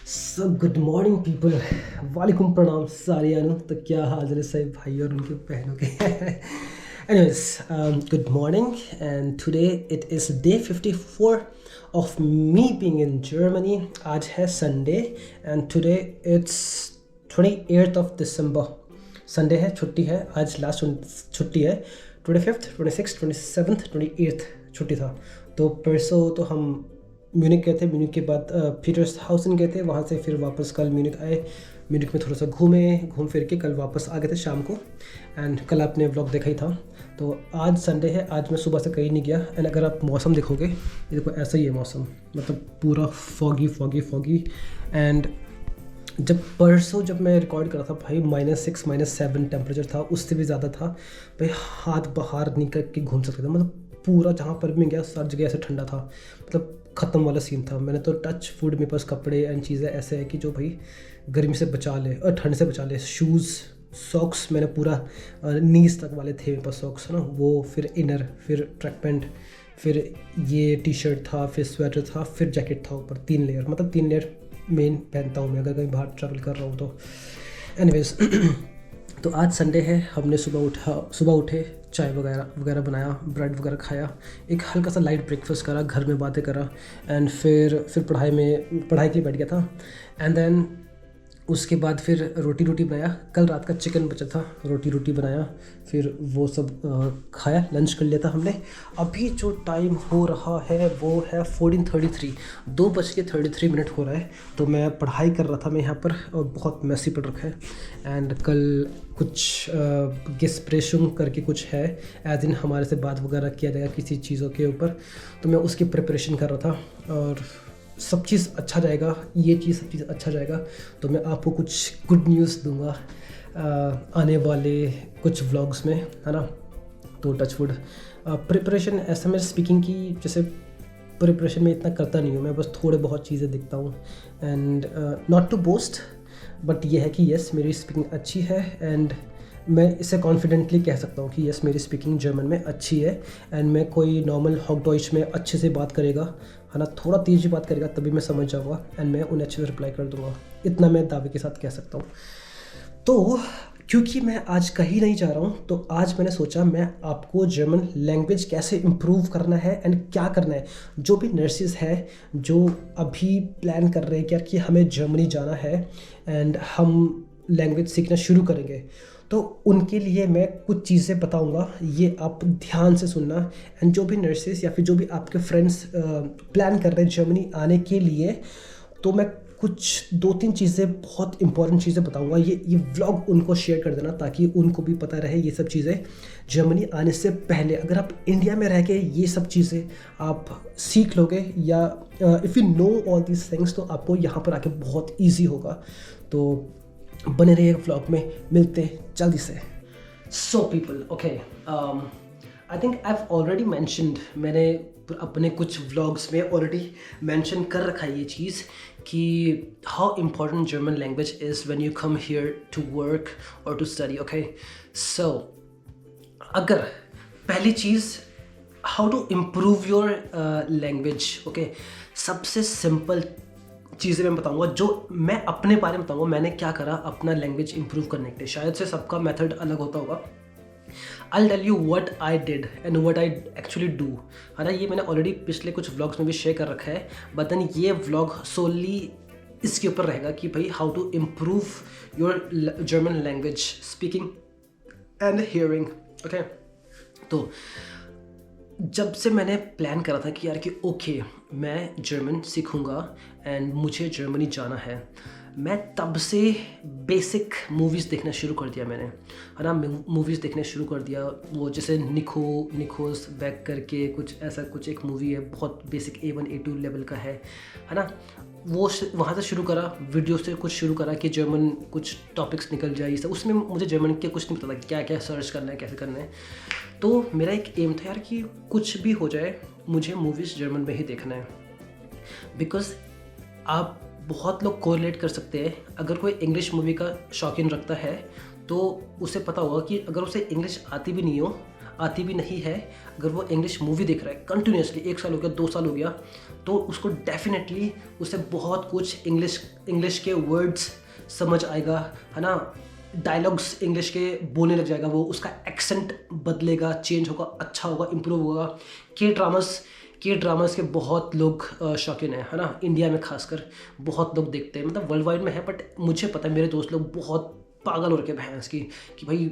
सब good morning people, वालेकुम प्रणाम सारियानु। तो क्या हाल है सभी भाई और उनके बहनों के। Anyways, good morning and today it is day 54 of me being in Germany. आज है Sunday and today it's 28th of December. Sunday है, छुट्टी है, आज लास्ट छुट्टी है। 25th, 26th, 27th, 28th छुट्टी था। तो परसों तो हम म्यूनिक गए थे, म्यूनिक के बाद पीटर्स हाउसन गए थे, वहाँ से फिर वापस कल म्यूनिक आए। म्यूनिक में थोड़ा सा घूम फिर के कल वापस आ गए थे शाम को। एंड कल आपने व्लॉग देखा ही था। तो आज संडे है, आज मैं सुबह से कहीं नहीं गया। एंड अगर आप मौसम देखोगे, ये देखो ऐसा ही है मौसम, मतलब पूरा फॉगी। एंड जब मैं रिकॉर्ड कर रहा था भाई -6 -7 टेम्परेचर था, उससे भी ज़्यादा था भाई। हाथ बाहर निकल के घूम सकते थे, मतलब पूरा जहाँ पर भी मैं गया सब जगह ऐसे ठंडा था, मतलब ख़त्म वाला सीन था। मैंने तो टच फूड, मेरे पास कपड़े एंड चीज़ें ऐसे है कि जो भाई गर्मी से बचा ले और ठंड से बचा ले। शूज़, सॉक्स मैंने पूरा नीज तक वाले थे मेरे पास सॉक्स, है ना वो, फिर इनर, फिर ट्रैक पैंट, फिर ये टी शर्ट था, फिर स्वेटर था, फिर जैकेट था ऊपर। 3 लेयर, मतलब 3 लेयर मेन पहनता हूँ मैं अगर कहीं बाहर ट्रैवल कर रहा हूँ तो। एनीवेज, तो आज संडे है, हमने सुबह उठे, चाय वगैरह बनाया, ब्रेड वगैरह खाया, एक हल्का सा लाइट ब्रेकफास्ट करा, घर में बातें करा। एंड फिर पढ़ाई के लिए बैठ गया था। एंड देन उसके बाद फिर रोटी बनाया। कल रात का चिकन बचा था, रोटी बनाया, फिर वो सब खाया, लंच कर लिया था हमने। अभी जो टाइम हो रहा है वो है 14:33, 2:33 हो रहा है। तो मैं पढ़ाई कर रहा था मैं यहाँ पर, और बहुत मैसी पढ़ रखा है। एंड कल कुछ गेस्प्रेशुम करके कुछ है, एज इन हमारे से बात वगैरह किया जाएगा किसी चीज़ों के ऊपर। तो मैं उसकी प्रिपरेशन कर रहा था और सब चीज़ अच्छा जाएगा, सब चीज़ अच्छा जाएगा। तो मैं आपको कुछ गुड न्यूज़ दूंगा आने वाले कुछ व्लॉग्स में, है ना। तो टचवुड प्रिपरेशन ऐसा, मैं स्पीकिंग की जैसे प्रिपरेशन में इतना करता नहीं हूँ मैं, बस थोड़े बहुत चीज़ें देखता हूँ। And not to boast, but ये है कि यस मेरी स्पीकिंग अच्छी है। एंड मैं इसे कॉन्फिडेंटली कह सकता हूँ कि यस मेरी स्पीकिंग जर्मन में अच्छी है। एंड मैं कोई नॉर्मल हॉकडॉइच में अच्छे से बात करेगा, है ना, थोड़ा तेज़ी बात करेगा तभी मैं समझ जाऊँगा एंड मैं उन्हें अच्छे से रिप्लाई कर दूँगा। इतना मैं दावे के साथ कह सकता हूँ। तो क्योंकि मैं आज कहीं नहीं जा रहा हूँ, तो आज मैंने सोचा मैं आपको जर्मन लैंग्वेज कैसे इम्प्रूव करना है एंड क्या करना है। जो भी नर्सेज है जो अभी प्लान कर रहे हैं कि यार कि हमें जर्मनी जाना है एंड हम लैंग्वेज सीखना शुरू करेंगे, तो उनके लिए मैं कुछ चीज़ें बताऊंगा, ये आप ध्यान से सुनना। एंड जो भी नर्सेज या फिर जो भी आपके फ्रेंड्स प्लान कर रहे हैं जर्मनी आने के लिए, तो मैं कुछ 2-3 चीज़ें, बहुत इंपॉर्टेंट चीज़ें बताऊंगा। ये व्लॉग उनको शेयर कर देना ताकि उनको भी पता रहे ये सब चीज़ें जर्मनी आने से पहले। अगर आप इंडिया में रह के ये सब चीज़ें आप सीख लोगे, या if you know all these things, तो आपको यहाँ पर आके बहुत ईजी होगा। तो बने रहिए व्लॉग में, मिलते जल्दी से। So people, okay, I think I have already mentioned, मैंने अपने कुछ व्लॉग्स में ऑलरेडी मेंशन कर रखा है ये चीज़ कि how important German language is when you come here to work और टू स्टडी। ओके, सो अगर पहली चीज़, how to improve your language. Okay, सबसे सिंपल चीज़ें मैं बताऊंगा, जो मैं अपने बारे में बताऊंगा मैंने क्या करा अपना लैंग्वेज इंप्रूव करने के लिए। शायद से सबका मेथड अलग होता होगा। I'll tell you what I did and what I actually do, है ना। ये मैंने ऑलरेडी पिछले कुछ व्लॉग्स में भी शेयर कर रखा है, बट देन ये व्लॉग सोली इसके ऊपर रहेगा कि भाई how to improve your German language speaking and hearing. Okay, तो जब से मैंने प्लान करा था कि यार कि ओके मैं जर्मन सीखूंगा एंड मुझे जर्मनी जाना है, मैं तब से बेसिक मूवीज़ देखना शुरू कर दिया मैंने, है ना। मूवीज़ देखने शुरू कर दिया, वो जैसे निकोस बैक करके कुछ ऐसा कुछ एक मूवी है, बहुत बेसिक A1 A2 लेवल का है ना। वो वहाँ से शुरू करा, वीडियो से कुछ शुरू करा कि जर्मन कुछ टॉपिक्स निकल जाए सब। उसमें मुझे जर्मन के कुछ नहीं पता था क्या क्या सर्च करना है, कैसे करना है। तो मेरा एक एम था यार कि कुछ भी हो जाए मुझे मूवीज़ जर्मन में ही देखना है, बिकॉज आप बहुत लोग कोरिलेट कर सकते हैं। अगर कोई इंग्लिश मूवी का शौकीन रखता है तो उसे पता होगा कि अगर उसे इंग्लिश आती भी नहीं हो, आती भी नहीं है, अगर वो इंग्लिश मूवी देख रहा है कंटिन्यूसली, 1 साल हो गया, 2 साल हो गया, तो उसको डेफिनेटली उसे बहुत कुछ इंग्लिश के वर्ड्स समझ आएगा, है ना। डायलॉग्स इंग्लिश के बोलने लग जाएगा, वो उसका एक्सेंट बदलेगा, चेंज होगा, अच्छा होगा, इम्प्रूव होगा। के ड्रामास के बहुत लोग शौकीन है ना, इंडिया में खासकर बहुत लोग देखते हैं, मतलब वर्ल्ड वाइड में है, बट मुझे पता है मेरे दोस्त लोग बहुत पागल हो रखे हैं भैंस की कि भाई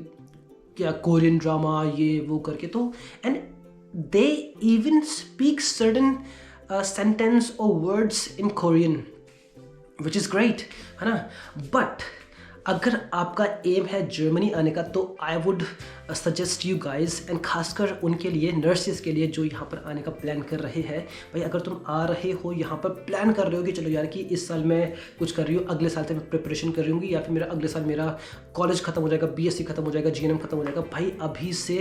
क्या कोरियन ड्रामा ये वो करके। तो and they even speak certain sentence और words in Korean which is great, है ना। बट अगर आपका एम है जर्मनी आने का, तो I would suggest you guys, and खासकर उनके लिए, नर्सेज के लिए जो यहाँ पर आने का प्लान कर रहे हैं, भाई अगर तुम आ रहे हो यहाँ पर, प्लान कर रहे हो कि चलो यार कि इस साल मैं कुछ कर रही हूँ, अगले साल से मैं प्रिपरेशन कर रही हूँ, या फिर मेरा अगले साल मेरा कॉलेज खत्म हो जाएगा, BSc खत्म हो जाएगा, GNM खत्म हो जाएगा, भाई अभी से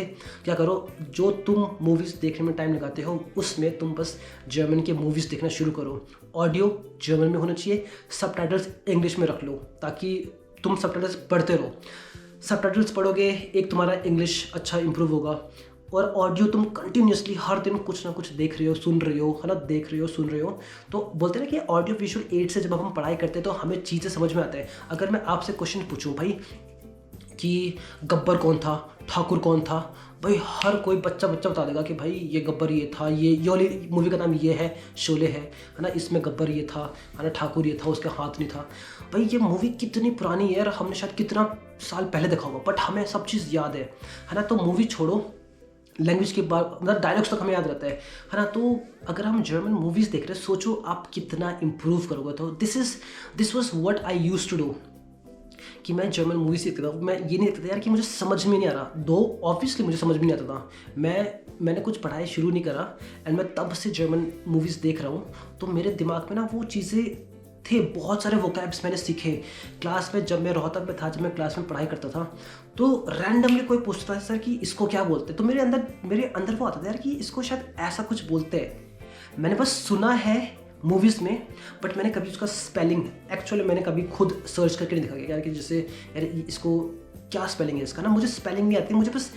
क्या करो, जो तुम मूवीज़ देखने में टाइम लगाते हो उसमें तुम बस जर्मन के मूवीज़ देखना शुरू करो। ऑडियो जर्मन में होना चाहिए, सबटाइटल्स इंग्लिश में रख लो, ताकि तुम सबटाइटल्स पढ़ते रहो। सबटाइटल्स पढ़ोगे, एक तुम्हारा इंग्लिश अच्छा इंप्रूव होगा, और ऑडियो तुम कंटिन्यूसली हर दिन कुछ ना कुछ देख रहे हो, सुन रहे हो, है ना, देख रहे हो, सुन रहे हो। तो बोलते हैं ना कि ऑडियो विजुअल एड से जब हम पढ़ाई करते हैं तो हमें चीज़ें समझ में आते हैं। अगर मैं आपसे क्वेश्चन पूछूं भाई कि गब्बर कौन था, ठाकुर कौन था, भाई हर कोई बच्चा बता देगा कि भाई ये गब्बर ये था, ये वाली मूवी का नाम ये है, शोले है ना, इसमें गब्बर ये था, है ना, ठाकुर ये था, उसका हाथ नहीं था। भाई ये मूवी कितनी पुरानी है और हमने शायद कितना साल पहले देखा होगा, बट हमें सब चीज़ याद है ना। तो मूवी छोड़ो, लैंग्वेज के बाद मतलब डायलॉग्स तक हमें याद रहता है ना। तो अगर हम जर्मन मूवीज़ देख रहे हैं, सोचो आप कितना इम्प्रूव करोगे। तो this was what I used to do, कि मैं जर्मन मूवीज़ देखता था, मैं ये नहीं देखता था यार कि मुझे समझ में नहीं आ रहा, दो ऑब्वियसली मुझे समझ में नहीं आता था, मैंने कुछ पढ़ाई शुरू नहीं करा, एंड मैं तब से जर्मन मूवीज़ देख रहा हूँ। तो मेरे दिमाग में ना वो चीज़ें थे, बहुत सारे वोकैब्स मैंने सीखे क्लास में। जब मैं रोहतक में था, जब मैं क्लास में पढ़ाई करता था, तो रैंडमली कोई पूछता था सर कि इसको क्या बोलते, तो मेरे अंदर वो आता था यार कि इसको शायद ऐसा कुछ बोलते हैं। मैंने बस सुना है मूवीज़ में, बट मैंने कभी उसका स्पेलिंग एक्चुअली मैंने कभी खुद सर्च करके नहीं देखा यार कि जैसे यार इसको क्या स्पेलिंग है इसका ना, मुझे स्पेलिंग नहीं आती, मुझे बस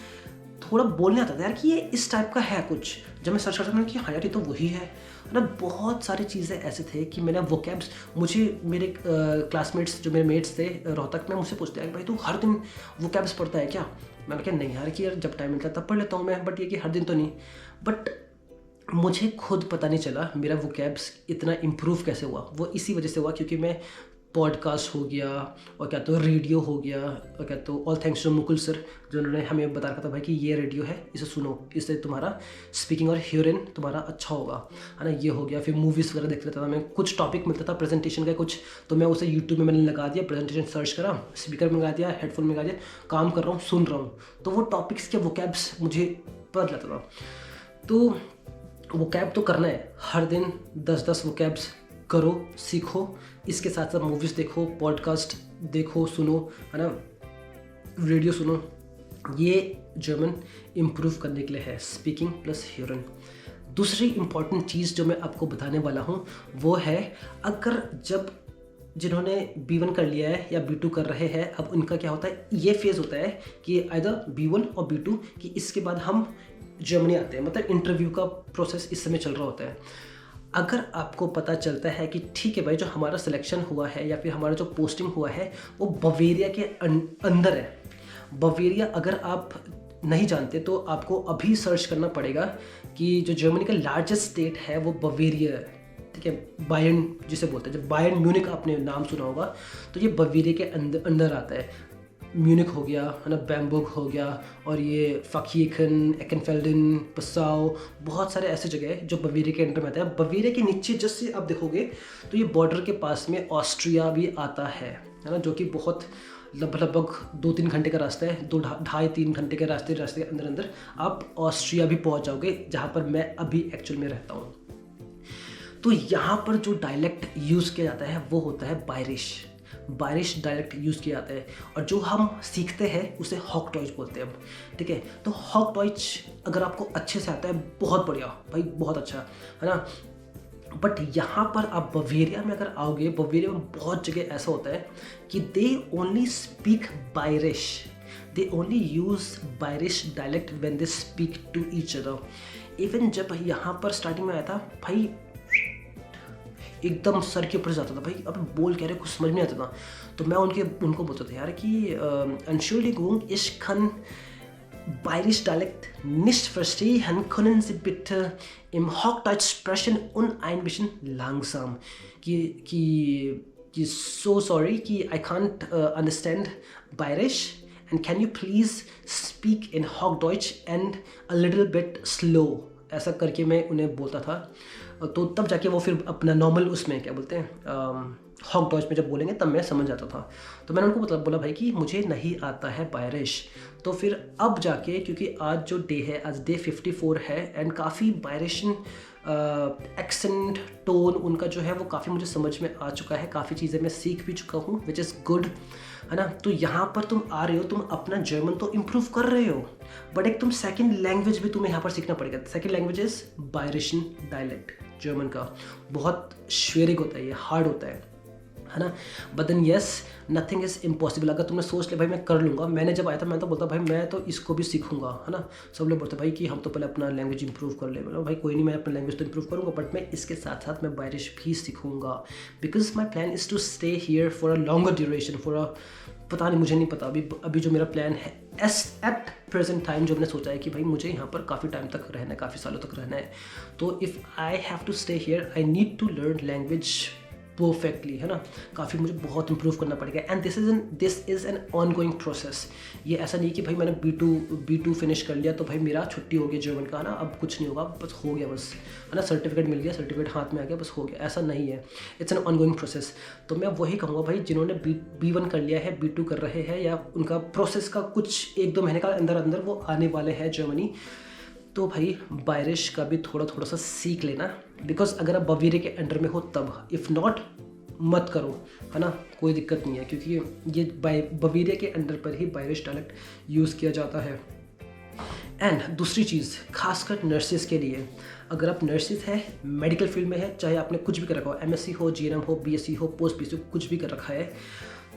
थोड़ा बोलने आता था यार कि ये इस टाइप का है कुछ। जब मैं सर्च करता था कि हाँ यार ये तो वही है ना। बहुत सारी चीज़ें ऐसे थे कि मैंने वोकैब्स, मुझे मेरे क्लासमेट्स जो मेरे मेट्स थे रोहतक में, मुझसे पूछते हैं भाई तू हर दिन वोकैब्स पढ़ता है क्या। मैंने कहा नहीं यार कि यार जब टाइम मिलता है तब पढ़ लेता हूँ मैं, बट ये कि हर दिन तो नहीं। बट मुझे खुद पता नहीं चला मेरा वोकैब्स इतना इम्प्रूव कैसे हुआ। वो इसी वजह से हुआ क्योंकि मैं पॉडकास्ट हो गया, और क्या तो रेडियो हो गया, और क्या तो all thanks to Mukul sir, जो उन्होंने हमें बता रखा था भाई कि ये रेडियो है, इसे सुनो, इससे तुम्हारा स्पीकिंग और हियरिंग तुम्हारा अच्छा होगा, है ना। ये हो गया। फिर मूवीज़ वगैरह देख लेता था मैं, कुछ टॉपिक मिलता था प्रेजेंटेशन का कुछ, तो मैं उसे यूट्यूब में मैंने लगा दिया, प्रेजेंटेशन सर्च करा, स्पीकर में लगा दिया, हेडफोन में लगा दिया, काम कर रहा हूँ, सुन रहा हूँ, तो वो टॉपिक्स के वोकैब्स मुझे पता चलता था। तो वोकैब तो करना है, हर दिन 10-10 वोकैब्स करो, सीखो, इसके साथ साथ मूवीज़ देखो, पॉडकास्ट देखो, सुनो, है ना, रेडियो सुनो। ये जर्मन इम्प्रूव करने के लिए है, स्पीकिंग प्लस हियरिंग। दूसरी इम्पॉर्टेंट चीज़ जो मैं आपको बताने वाला हूँ वो है, अगर जब जिन्होंने B1 कर लिया है या B2 कर रहे हैं, अब उनका क्या होता है, ये फेज़ होता है कि आइदर B1 और B2, कि इसके बाद हम जर्मनी आते हैं, मतलब इंटरव्यू का प्रोसेस इस समय चल रहा होता है। अगर आपको पता चलता है कि ठीक है भाई जो हमारा सिलेक्शन हुआ है या फिर हमारा जो पोस्टिंग हुआ है वो बवेरिया के अंदर है, बवेरिया अगर आप नहीं जानते तो आपको अभी सर्च करना पड़ेगा कि जो जर्मनी का लार्जेस्ट स्टेट है वो बवेरिया है, ठीक है। बायर्न जिसे बोलते हैं, जब बायर्न म्यूनिक आपने नाम सुना होगा, तो ये बवेरिया के अंदर आता है। म्यूनिक हो गया, है ना, बैम्बर्ग हो गया, और ये फकीखन, एक्नफेल्डन, पसाओ, बहुत सारे ऐसे जगह हैं जो बवेरिया के अंडर में आता है। बवेरिया के नीचे जैसे आप देखोगे तो ये बॉर्डर के पास में ऑस्ट्रिया भी आता है ना, जो कि बहुत लगभग 2-3 घंटे का रास्ता है, 2-2.5-3 घंटे के रास्ते के अंदर आप ऑस्ट्रिया भी पहुंच जाओगे, जहाँ पर मैं अभी एक्चुअल में रहता हूँ। तो यहाँ पर जो डायलेक्ट यूज़ किया जाता है वो होता है बायरिश डायलेक्ट यूज़ किया जाता है, और जो हम सीखते हैं उसे हॉकटॉइच बोलते हैं हम, ठीक है। तो हॉकटॉइच अगर आपको अच्छे से आता है, बहुत बढ़िया भाई, बहुत अच्छा, है ना। बट यहाँ पर आप बवेरिया में अगर आओगे, बवेरिया में बहुत जगह ऐसा होता है कि they only speak Bairisch, they only use Bairisch dialect when they speak to each other. Even जब यहाँ पर स्टार्टिंग में आया था भाई, एकदम सर के ऊपर जाता था भाई, अब बोल कह रहे कुछ समझ नहीं आता था। तो मैं उनको बोलता था यार कि Entschuldigung, ich kann bayerisch Dialekt nicht verstehen, können Sie bitte im Hochdeutsch sprechen und ein bisschen langsam, कि so sorry कि I can't understand Bayerisch and can you please speak in Hochdeutsch and a little bit slow, ऐसा करके मैं उन्हें बोलता था। तो तब जाके वो फिर अपना नॉर्मल उसमें क्या बोलते हैं हॉक डॉच में जब बोलेंगे तब मैं समझ जाता था। तो मैंने उनको मतलब बोला भाई कि मुझे नहीं आता है बायरिश। तो फिर अब जाके, क्योंकि आज जो डे है, आज डे 54 है एंड काफ़ी बायरिशन एक्सेंट टोन उनका जो है वो काफ़ी मुझे समझ में आ चुका है, काफ़ी चीज़ें मैं सीख भी चुका हूँ, विच इज़ गुड, है ना। तो यहाँ पर तुम आ रहे हो, तुम अपना जर्मन तो इम्प्रूव कर रहे हो, बट एक तुम सेकंड लैंग्वेज भी तुम्हें यहाँ पर सीखना पड़ेगा। Second language is Bavarian dialect German का। बहुत श्वेरिक होता है, ये हार्ड होता है ना। But then yes, nothing is impossible. अगर तुमने सोच लिया भाई मैं कर लूँगा, मैंने जब आया था मैं तो बोलता भाई मैं तो इसको भी सीखूंगा, है ना। सब लोग बोलते भाई कि हम तो पहले अपना लैंग्वेज इंप्रूव कर ले। मतलब भाई कोई नहीं, मैं अपना लैंग्वेज तो इंप्रूव करूँगा, बट मैं इसके साथ साथ मैं बायरिश भी सीखूंगा, because my plan is to stay here for a longer duration, for a, पता नहीं, मुझे नहीं पता अभी जो मेरा प्लान है एट प्रेजेंट टाइम, जो मैंने सोचा है कि भाई मुझे यहाँ पर काफ़ी टाइम तक रहना है, काफ़ी सालों तक रहना है। तो if I have to stay here I need to learn language perfectly, है ना। काफ़ी मुझे बहुत इंप्रूव करना पड़ेगा and this is an ongoing process. ये ऐसा नहीं कि भाई मैंने B2 फिनिश कर लिया तो भाई मेरा छुट्टी हो गई जर्मन का, है ना, अब कुछ नहीं होगा, बस हो गया, बस, है ना, सर्टिफिकेट मिल गया, सर्टिफिकेट हाथ में आ गया, बस हो गया, ऐसा नहीं है। It's an ongoing process. तो मैं वही कहूँगा भाई, जिन्होंने B1 कर लिया है, B2 कर रहे हैं, या उनका प्रोसेस का कुछ 1-2 महीने का अंदर वो आने वाले हैं जर्मनी, तो भाई बायरिश का भी थोड़ा सा सीख लेना, बिकॉज अगर आप बवेरिया के अंडर में हो तब, इफ़ नॉट मत करो, है ना, कोई दिक्कत नहीं है, क्योंकि ये बवेरिया के अंडर पर ही बायरिश डायलेक्ट यूज़ किया जाता है। एंड दूसरी चीज़, खासकर नर्सेज के लिए, अगर आप नर्सेज है, मेडिकल फील्ड में है, चाहे आपने कुछ भी कर रखा हो, MSc हो, GNM हो, BSc हो, पोस्ट BSc कुछ भी कर रखा है,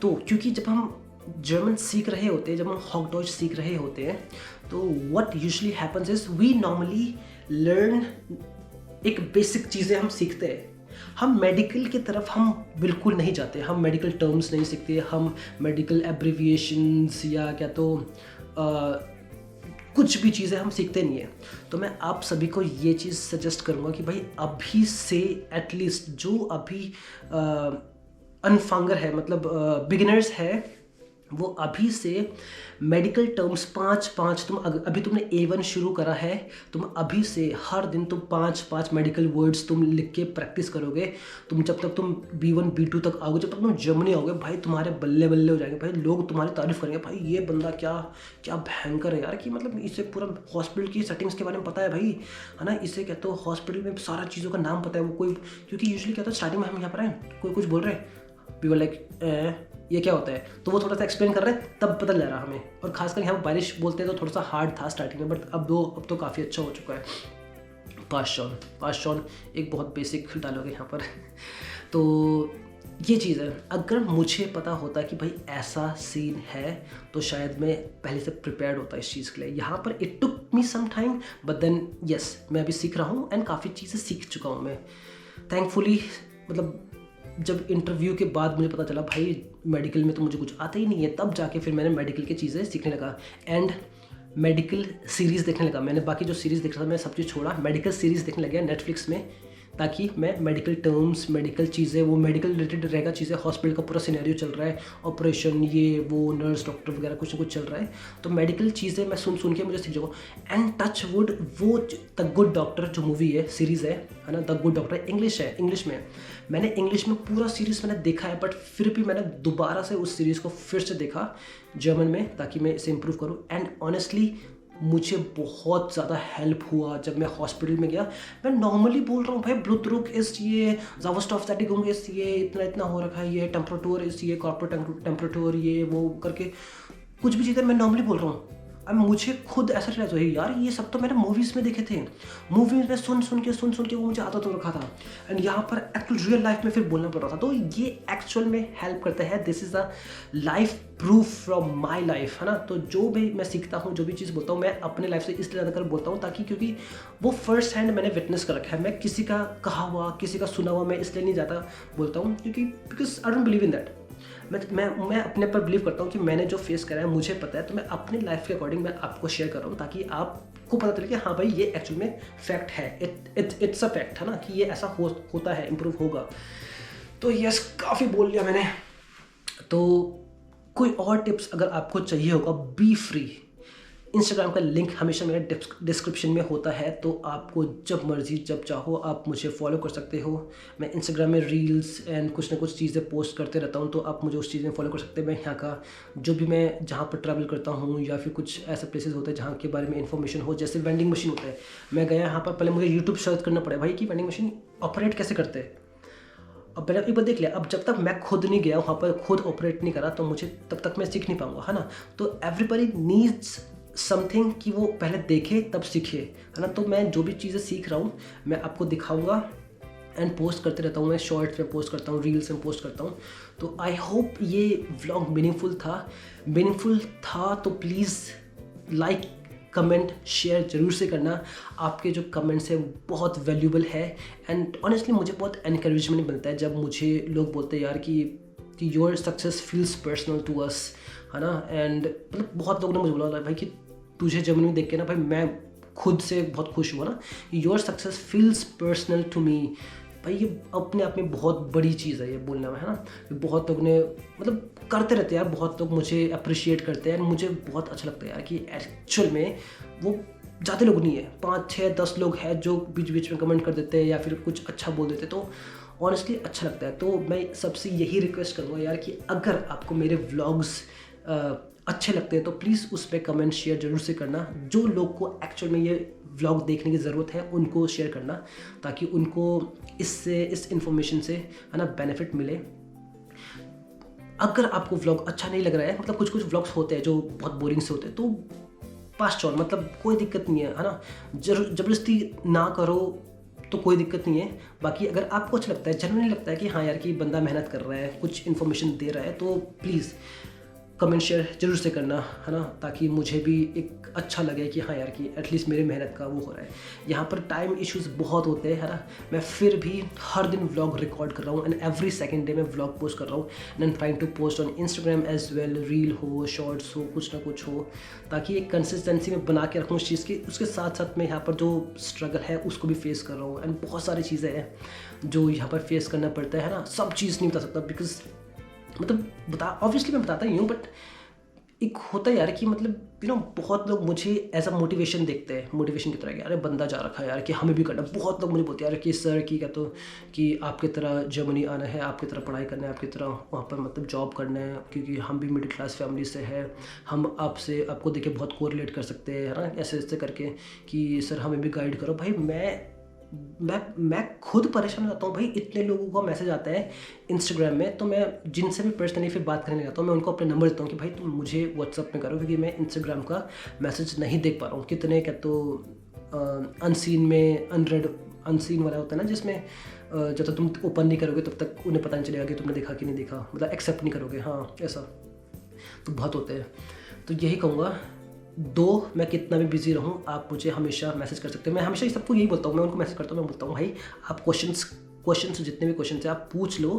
तो क्योंकि जब हम जर्मन सीख रहे होते हैं, जब हम हॉक डॉच सीख रहे होते हैं, तो what usually happens is we normally learn, एक बेसिक चीज़ें हम सीखते हैं। हम मेडिकल की तरफ हम बिल्कुल नहीं जाते, हम मेडिकल टर्म्स नहीं सीखते, हम मेडिकल एब्रीविएशंस या क्या तो कुछ भी चीज़ें हम सीखते नहीं हैं। तो मैं आप सभी को ये चीज़ सजेस्ट करूँगा कि भाई अभी से एटलीस्ट जो अभी अनफांगर है, मतलब बिगिनर्स है, वो अभी से मेडिकल टर्म्स 5 तुम अभी तुमने A1 शुरू करा है, तुम अभी से हर दिन तुम 5 मेडिकल वर्ड्स तुम लिख के प्रैक्टिस करोगे। तुम जब तक तुम B1 B2 तक आओगे, जब तक तुम जर्मनी आओगे, भाई तुम्हारे बल्ले बल्ले हो जाएंगे, भाई लोग तुम्हारी तारीफ करेंगे, भाई ये बंदा क्या भयंकर है यार, कि मतलब इसे पूरा हॉस्पिटल की सेटिंग्स के बारे में पता है भाई, है ना, इसे क्या तो हॉस्पिटल में सारा चीज़ों का नाम पता है वो कोई, क्योंकि यूजुअली क्या होता है स्टार्टिंग में हम यहाँ पर आए, कोई कुछ बोल रहे हैं, पीपल लाइक ये क्या होता है, तो वो थोड़ा सा एक्सप्लेन कर रहे हैं, तब पता लग रहा हमें। और खासकर यहाँ बारिश बोलते हैं तो थोड़ा सा हार्ड था स्टार्टिंग में, बट अब तो काफ़ी अच्छा हो चुका है। पास शॉन एक बहुत बेसिक डायलॉग है यहाँ पर। तो ये चीज़ है, अगर मुझे पता होता कि भाई ऐसा सीन है तो शायद मैं पहले से प्रिपेयर्ड होता इस चीज़ के लिए। यहाँ पर it took me some time, but then yes, मैं अभी सीख रहा हूँ एंड काफ़ी चीज़ें सीख चुका हूँ मैं, थैंकफुली। मतलब जब इंटरव्यू के बाद मुझे पता चला भाई मेडिकल में तो मुझे कुछ आता ही नहीं है, तब जाके फिर मैंने मेडिकल की चीज़ें सीखने लगा एंड मेडिकल सीरीज़ देखने लगा। मैंने बाकी जो सीरीज़ देख रहा था मैं सब चीज़ छोड़ा, मेडिकल सीरीज़ देखने लगा नेटफ्लिक्स में, ताकि मैं मेडिकल टर्म्स, मेडिकल चीज़ें, वो मेडिकल रिलेटेड रहेगा चीज़ें, हॉस्पिटल का पूरा सिनेरियो चल रहा है, ऑपरेशन, ये वो, नर्स डॉक्टर वगैरह कुछ ना कुछ चल रहा है, तो मेडिकल चीज़ें मैं सुन के मुझे सीख जाऊँगा। एंड टच वुड, वो द गुड डॉक्टर जो मूवी है, सीरीज़ है ना, द गुड डॉक्टर इंग्लिश है, इंग्लिश में मैंने इंग्लिश में पूरा सीरीज़ मैंने देखा है, बट फिर भी मैंने दोबारा से उस सीरीज़ को फिर से देखा जर्मन में, ताकि मैं इसे इम्प्रूव करूँ। एंड ऑनेस्टली मुझे बहुत ज़्यादा हेल्प हुआ जब मैं हॉस्पिटल में गया। मैं नॉर्मली बोल रहा हूँ भाई ब्लूटुथ इस ये ज़ावस्टॉफ इस ये इतना हो रखा है, ये टेम्परेचर इस ये कॉर्पोरेट टेम्परेचर ये वो करके कुछ भी चीज़ें मैं नॉर्मली बोल रहा हूँ। अब मुझे खुद ऐसा रियलाइज हुआ यार ये सब तो मैंने मूवीज़ में देखे थे, मूवीज़ में सुन सुन के वो मुझे आदत हो रखा था, एंड यहाँ पर एक्चुअल रियल लाइफ में फिर बोलना पड़ रहा था। तो ये एक्चुअल में हेल्प करता है। This is a life proof from my life, है ना। तो जो भी मैं सीखता हूँ, जो भी चीज़ बोलता हूँ, मैं अपने लाइफ से इसलिए ज़्यादा कर बोलता हूँ ताकि क्योंकि वो फर्स्ट हैंड मैंने विटनेस कर रखा है। मैं किसी का कहा हुआ, किसी का सुना हुआ मैं इसलिए नहीं ज़्यादा बोलता हूँ क्योंकि because I don't believe in that. मैं अपने पर बिलीव करता हूँ कि मैंने जो फेस करा है मुझे पता है, तो मैं अपनी लाइफ के अकॉर्डिंग मैं आपको शेयर कर रहा हूँ ताकि आपको पता चले कि हाँ भाई ये एक्चुअल में फैक्ट है, इट्स अ फैक्ट, है ना, कि ये ऐसा होता है, इम्प्रूव होगा। तो यस, काफ़ी बोल लिया मैंने। तो कोई और टिप्स अगर आपको चाहिए होगा, बी फ्री। इंस्टाग्राम का लिंक हमेशा मेरे डिस्क्रिप्शन में होता है, तो आपको जब मर्ज़ी जब चाहो आप मुझे फॉलो कर सकते हो। मैं इंस्टाग्राम में रील्स एंड कुछ ना कुछ चीज़ें पोस्ट करते रहता हूँ, तो आप मुझे उस चीज़ में फॉलो कर सकते हैं। मैं यहाँ का जो भी मैं जहाँ पर ट्रैवल करता हूँ या फिर कुछ ऐसे प्लेसेस होते हैं जहाँ के बारे में इन्फॉर्मेशन हो, जैसे वेंडिंग मशीन होता है, मैं गया यहाँ पर, पहले मुझे यूट्यूब सर्च करना पड़ा भाई कि वेंडिंग मशीन ऑपरेट कैसे करते हैं। अब पहले एक बार देख लिया, अब जब तक मैं खुद नहीं गया वहाँ पर, खुद ऑपरेट नहीं करा, तो मुझे तब तक मैं सीख नहीं पाऊँगा, है ना। तो एवरीबॉडी नीड्स समथिंग कि वो पहले देखे तब सीखे, है ना। तो मैं जो भी चीज़ें सीख रहा हूँ मैं आपको दिखाऊंगा एंड पोस्ट करते रहता हूँ। मैं शॉर्ट्स में पोस्ट करता हूँ, रील्स में पोस्ट करता हूँ। तो आई होप ये व्लॉग मीनिंगफुल था। तो प्लीज़ लाइक, कमेंट, शेयर ज़रूर से करना। आपके जो कमेंट्स है वो बहुत वैल्यूबल है, एंड ऑनेस्टली मुझे बहुत एनकरेजमेंट मिलता है जब मुझे लोग बोलते हैं यार कि your success feels personal to us, है ना। एंड मतलब बहुत लोगों ने मुझे बोला भाई कि तुझे जर्मनी में देख के ना भाई मैं खुद से बहुत खुश हुआ ना, your success feels personal to me. भाई ये अपने आप में बहुत बड़ी चीज़ है ये बोलना में, है ना। बहुत लोग ने मतलब करते रहते हैं यार, बहुत लोग मुझे अप्रिशिएट करते हैं, मुझे बहुत अच्छा लगता है यार कि एक्चुअल में वो ज़्यादा लोग नहीं है, 5, 6, 10 लोग हैं जो बीच बीच में कमेंट कर देते हैं या फिर कुछ अच्छा बोल देते, तो ऑनेस्टली अच्छा लगता है। तो मैं सबसे यही रिक्वेस्ट करूँगा यार कि अगर आपको मेरे व्लॉग्स अच्छे लगते हैं तो प्लीज़ उस पर कमेंट शेयर जरूर से करना। जो लोग को एक्चुअल में ये व्लॉग देखने की ज़रूरत है उनको शेयर करना, ताकि उनको इस इन्फॉर्मेशन से, है ना, बेनिफिट मिले। अगर आपको व्लॉग अच्छा नहीं लग रहा है, मतलब कुछ व्लॉग्स होते हैं जो बहुत बोरिंग से होते हैं, तो पास ऑन, मतलब कोई दिक्कत नहीं है ना। ज़बरदस्ती ना करो तो कोई दिक्कत नहीं है। बाकी अगर आपको अच्छा लगता है, जनरली लगता है कि हाँ यार कि बंदा मेहनत कर रहा है, कुछ इन्फॉर्मेशन दे रहा है, तो प्लीज़ कमेंट शेयर जरूर से करना, है ना, ताकि मुझे भी एक अच्छा लगे कि हाँ यार कि एटलीस्ट मेरे मेहनत का वो हो रहा है। यहाँ पर टाइम इश्यूज़ बहुत होते हैं, है ना। मैं फिर भी हर दिन व्लॉग रिकॉर्ड कर रहा हूँ, एंड एवरी सेकंड डे मैं व्लॉग पोस्ट कर रहा हूँ, and I am trying to post on Instagram as well, reel हो, शॉर्ट्स हो, कुछ ना कुछ हो, ताकि एक कंसिस्टेंसी में बना के रखूँ उस चीज़ की। उसके साथ साथ मैं यहाँ पर जो स्ट्रगल है उसको भी फेस कर रहा हूँ, एंड बहुत सारी चीज़ें हैं जो यहाँ पर फेस करना पड़ता है ना। सब चीज़ नहीं बता सकता बिकॉज मतलब ऑब्वियसली मैं बताता ही हूँ, बट एक होता है यार कि मतलब बहुत लोग मुझे एज अ मोटिवेशन देखते हैं, मोटिवेशन की तरह कि अरे बंदा जा रखा है यार कि हमें भी करना। बहुत लोग मुझे बोलते हैं यार कि सर की क्या तो कि आपकी तरह जर्मनी आना है, आपकी तरह पढ़ाई करना है, आपकी तरह वहाँ पर मतलब जॉब करना है, क्योंकि हम भी मिडिल क्लास फैमिली से है, हम आपको देख के बहुत कोरिलेट कर सकते हैं, है ना, ऐसे ऐसे करके कि सर हमें भी गाइड करो। भाई मैं खुद परेशान हो जाता हूँ भाई, इतने लोगों का मैसेज आता है इंस्टाग्राम में, तो मैं जिनसे भी पर्सनली फिर बात करने लगता हूँ, मैं उनको अपने नंबर देता हूँ कि भाई तुम मुझे व्हाट्सअप में करो, क्योंकि मैं इंस्टाग्राम का मैसेज नहीं देख पा रहा हूँ। कितने क्या तो अनसीन में अनरेड अनसीन वाला होता है ना, जिसमें जब तक तुम ओपन नहीं करोगे तब तक उन्हें पता नहीं चलेगा कि तुमने देखा कि नहीं देखा, मतलब एक्सेप्ट नहीं करोगे, हाँ ऐसा तो बहुत होते हैं। तो यही कहूँगा, मैं कितना भी बिजी रहूँ आप मुझे हमेशा मैसेज कर सकते हो। मैं हमेशा ये सबको यही बोलता हूँ, मैं उनको मैसेज करता हूँ, मैं बोलता हूँ भाई आप क्वेश्चंस जितने भी क्वेश्चन है आप पूछ लो,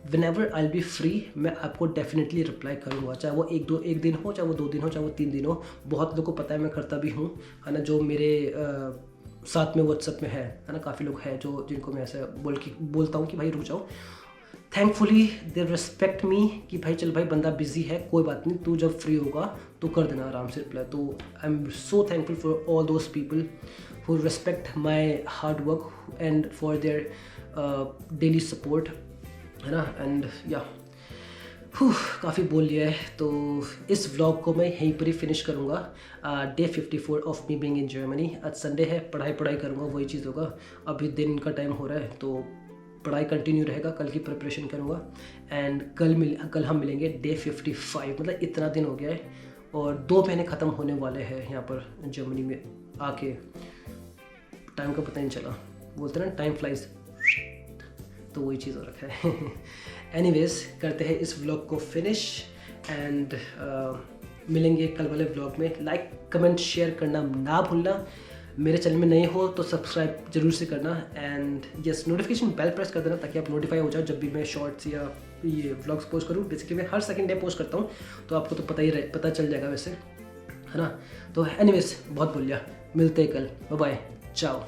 whenever I will be free मैं आपको डेफिनेटली रिप्लाई करूँगा, चाहे वो एक दिन हो, चाहे वो 2 दिन हो, चाहे वो 3 दिन हो। बहुत लोगों को पता है मैं करता भी हूँ, है ना, जो मेरे साथ में व्हाट्सएप में है ना, काफ़ी लोग हैं जो जिनको मैं ऐसे बोलता हूँ कि भाई रुक जाओ। थैंकफुली दे रिस्पेक्ट मी कि भाई चल भाई बंदा बिजी है, कोई बात नहीं, तू जब फ्री होगा तो कर देना आराम से रिप्लाई। तो I am so thankful for all those people who respect my hard work and for their daily support, है ना। एंड या काफ़ी बोल लिया है, तो इस व्लॉग को मैं यहीं पर ही फिनिश करूँगा। Day 54 of me being in Germany. आज संडे है, पढ़ाई करूँगा, वही चीज़ होगा। अभी दिन का टाइम हो रहा है तो पढ़ाई कंटिन्यू रहेगा, कल की प्रिपरेशन करूँगा, एंड कल हम मिलेंगे डे 55। मतलब इतना दिन हो गया है और 2 महीने ख़त्म होने वाले हैं यहाँ पर जर्मनी में आके। टाइम का पता नहीं चला, बोलते ना टाइम फ्लाइज, तो वही चीज़ हो रखा है। एनीवेज करते हैं इस व्लॉग को फिनिश एंड मिलेंगे कल वाले व्लॉग में। लाइक कमेंट शेयर करना ना भूलना। मेरे चैनल में नए हो तो सब्सक्राइब जरूर से करना and yes notification bell press कर देना ताकि आप नोटिफाई हो जाओ जब भी मैं शॉर्ट्स या ये व्लॉग्स पोस्ट करूँ। बेसिकली मैं हर सेकंड डे पोस्ट करता हूँ तो आपको तो पता चल जाएगा वैसे, है ना। तो एनीवेज बहुत बोलिया, मिलते हैं कल, बाय बाय, चाओ।